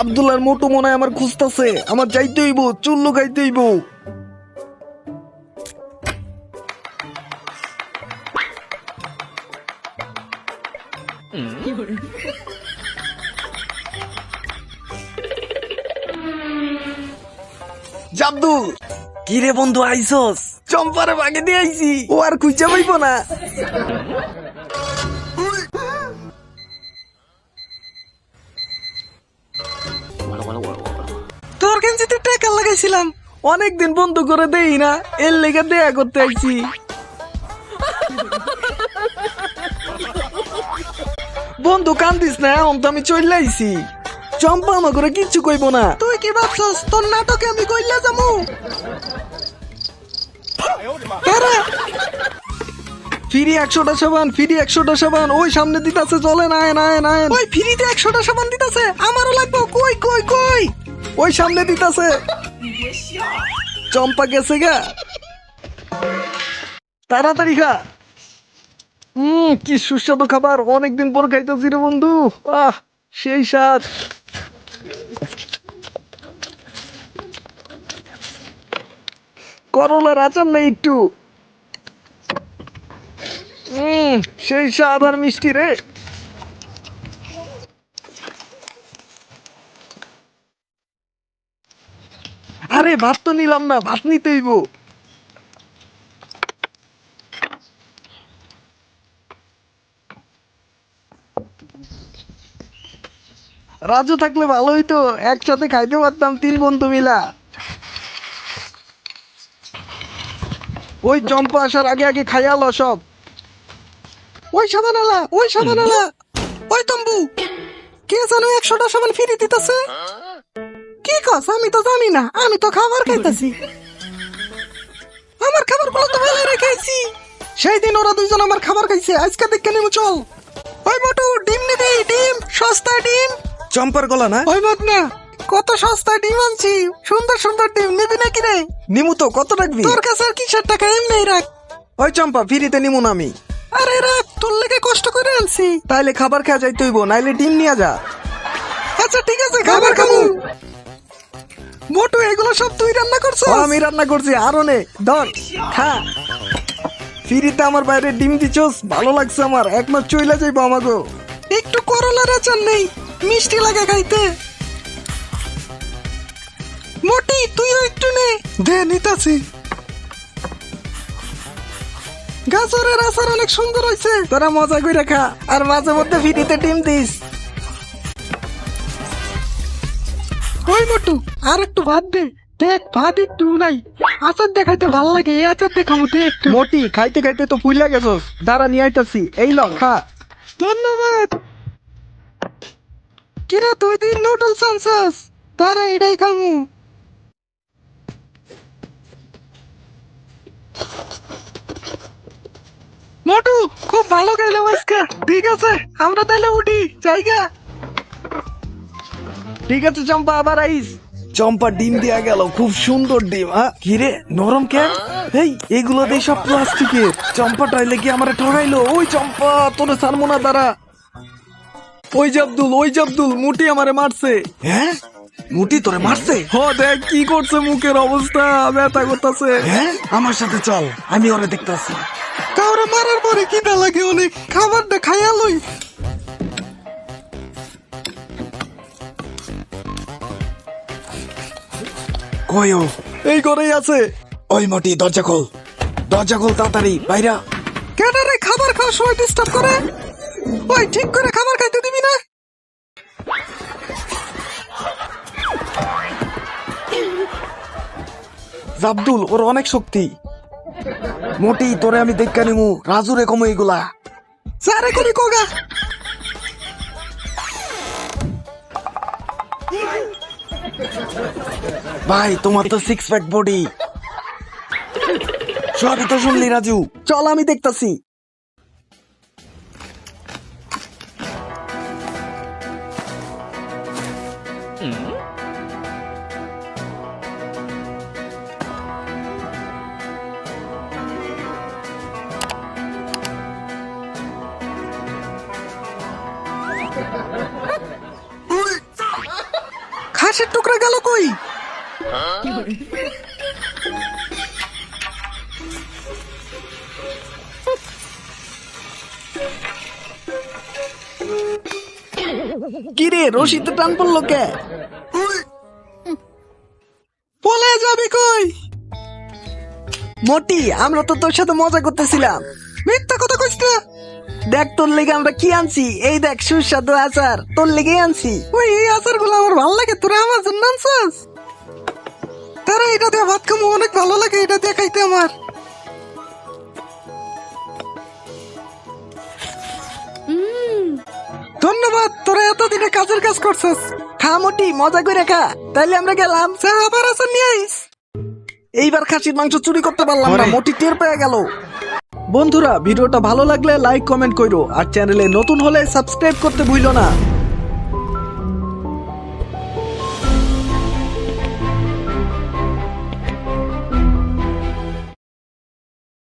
আব্দুল্লাহর মোটু মনে হয় আমার খুঁজতেছে, আমার যাইতে হইব, চুল লুকাইতে হইব। আব্দুল, কি রে বন্ধু আইসস? চম্পারে ভাগে দিয়ে আইছি, ও আর খুঁজে পাইব না। তোর গেঞ্জিতে টাকা লাগাইছিলাম, অনেকদিন বন্ধ করে দেই না, এর লেগে দেয়া করতে আইছি। বন্ধু কান্দিস না, এখন তো আমি চলে আইছি। চম্পা আমার করে কিচ্ছু কইব না। তুই কি ভাবছস তোর নাটকে আমি কইলা যামু? ফ্রি 100টা সাবান, ফ্রি 100টা সাবান, ওই সামনে দিতাছে, চলে না না না। ওই ফ্রিতে 100টা সাবান দিতাছে, আমারও লাগবে। কই কই কই? ওই সামনে দিতাছে। চম্পা গেছে গা, তাড়াতাড়ি খা। কি সুস্বাদু খাবার, অনেকদিন পর খাইতেছি রে বন্ধু। আহ, সেই স্বাদ। করলার আচার নেই একটু? সেই স্বাদ আর মিষ্টি রে। আরে ভাত তো নিলাম না, ভাত নিতে হইব। রাজু থাকলে ভালো হইতো, একসাথে খাইতে পারতাম 3 বন্ধু মিলা। ওই চম্পা আসার আগে আগে খাইয়ালো সব। ওই সাবান আলা, ওই সাবান আলা, ওই তম্বু, কে জানো 100টা সাবান ফ্রি দিতাছে? কি কস? আমি তো জানি না, আমি তো খাবার খাইতাছি। আমার খাবার গুলো তো ভালো রেখেছি। সেই দিন ওরা দুইজন আমার খাবার খাইছে, আজকে দেখে নেবো, চল। ওই মোটু, ডিম নিবি? ডিম, সস্তা ডিম। চম্পার গলা না? ওই মত না, কত সস্তা ডিম আনছি, সুন্দর সুন্দর ডিম, নিবি নাকি রে? নিমু তো, কত রাখবি? তোর কাছে আর কিসের টাকা, এমনি রাখ। ওই চম্পা, ফ্রিতে নিমু না আমি। আরে রাখ, তোর লেগে কষ্ট করে আনছি। তাইলে খাবার খাওয়া যাইতে হইব, নাইলে ডিম নিয়ে যা। আচ্ছা ঠিক আছে, খাবার খাবো। মোটু, এগুলো সব তুই রান্না করছো? আমি রান্না করছি, আরো নে, ধর খা। ফ্রিতে আমার বাইরে ডিম দিছস, ভালো লাগছে আমার, 1 মাস চইলা যাইবো আমাগো। একটু করলার আচার নেই, মিষ্টি লাগে খাইতে। মোটি, তুইও একটু নে। দে, নিতাছি। গাজরের আচার অনেক সুন্দর হয়েছে। তোরা মজা কইরা খা, আর মাঝে মধ্যে ফ্রিতে ডিম দিস। ওই মোটু, আর একটু ভাত দে। দেখ, ভাত একটু নাই, আচার দেখাইতে ভাল লাগে, এই আচার দেখাবো, দে একটু। মোটি, খাইতে খাইতে তো ফুইলা গেছস, দাঁড়া নিয়ে আইতাছি, এই ল খা। ধন্যবাদ। কিরা, তুই দিন নুডলস আনছস? তারা এটাই খামু। মোটু, খুব ভালো খাইলাম আজকে। ঠিক আছে, আমরা তাহলে উঠি, জায়গা। ঠিক আছে চম্পা, আবার আইস। চম্পা ডিম দিয়া গেল, খুব সুন্দর ডিম। কিরে, নরম কেন? এই, এগুলো দিয়ে সব প্লাস্টিকের। চম্পা টাইলে কি আমারে ঠগাইলো? ওই চম্পা, তোরে ছাড়বো না, দাঁড়া। ওই জাবদুল, ওই জাবদুল, মুটি আমারে মারছে। হ্যাঁ, মুটি তোরে মারছে? হ, দেখ কি করছে, মুখের অবস্থা ব্যথা করতেছে। হ্যাঁ, আমার সাথে চল, আমি ওরে দেখতাছি। কাউরে মারার পরে খিদা লাগে অনেক, খাবারটা খাইয়া লই। কই ও? এই ঘরেই আছে। ওই মোটি, দরজা খোল, দরজা খোল তাড়াতাড়ি, বাইরা। কেডারে খাবার খাওয়ার সময় ডিস্টার্ব করে? ওই, ঠিক করে খাবার খাইতে দিবি না? জাবদুল, ওর অনেক শক্তি। মোটি, তোরে আমি দেখা নিমু, রাজুরে কমু এগুলা। সারে করি কোগা। ভাই, তোমার তো 6 প্যাক বডি। সবই তো শুনলি রাজু, চল আমি দেখতাছি। খাসির টুকরা গেল কই? কি রে রশিতে টান পড়লো কে? পলে যাবি কই? মোটি আমরা তো তোর সাথে মজা করতেছিলাম। মিথ্যা কথা কইস না। দেখ তোর লেগে আমরা কি আনছি, এই দেখ সুস্বাদু আচার তোর লেগে আনছি। ওই এই আচার গুলো আমার ভালো লাগে, তোরা আমার জন্য আনছাস? তারা এটা দিয়ে ভাত খামো, অনেক ভালো লাগে এটা দিয়ে খাইতে আমার। ধন্যবাদ, তোরা এতদিনে কাজের কাজ করছস। খা মোটি মজা করে খা, তাইলে আমরা গেলাম। যা আবার আচার নিয়ে আইস। এইবার খাসির মাংস চুরি করতে পারলাম না, মোটি টের পেয়ে গেল। বন্ধুরা ভিডিওটা ভালো লাগলে লাইক কমেন্ট কইরো, আর চ্যানেলে নতুন হলে সাবস্ক্রাইব করতে ভুলো না।